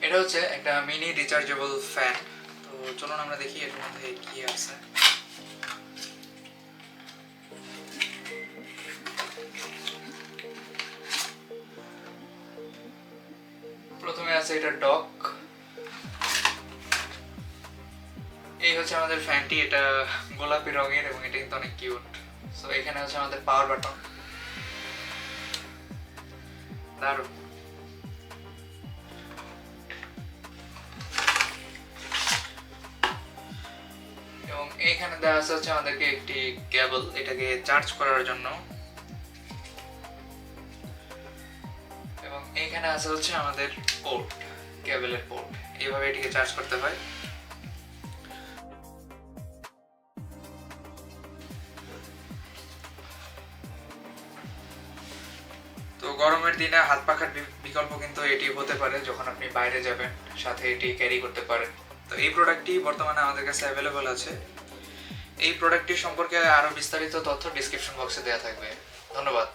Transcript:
এটা হচ্ছে একটা মিনি রিচার্জেবল ফ্যান। তো চলুন আমরা দেখি এর মধ্যে কি আছে। প্রথমে আছে এটা ডক। এই হচ্ছে আমাদের ফ্যানটি, এটা গোলাপি রঙের এবং এটা কিন্তু অনেক কিউট। সো এখানে হচ্ছে আমাদের পাওয়ার বাটন, দারুণ। এবং এইখানে দেওয়া আছে হচ্ছে আমাদেরকে একটি কেবল, এটাকে চার্জ করার জন্য। এবং এইখানে আছে হচ্ছে আমাদের পোর্ট, কেবলের পোর্ট, এইভাবে এটিকে চার্জ করতে হয়। তো গরমের দিনে হাত পাখার বিকল্প কিন্তু এটি হতে পারে, যখন আপনি বাইরে যাবেন সাথে এটি ক্যারি করতে পারেন। তো এই প্রোডাক্টটি বর্তমানে আমাদের কাছে অ্যাভেলেবল আছে। এই প্রোডাক্টটি সম্পর্কে আরো বিস্তারিত তথ্য ডিসক্রিপশন বক্সে দেওয়া থাকবে। ধন্যবাদ।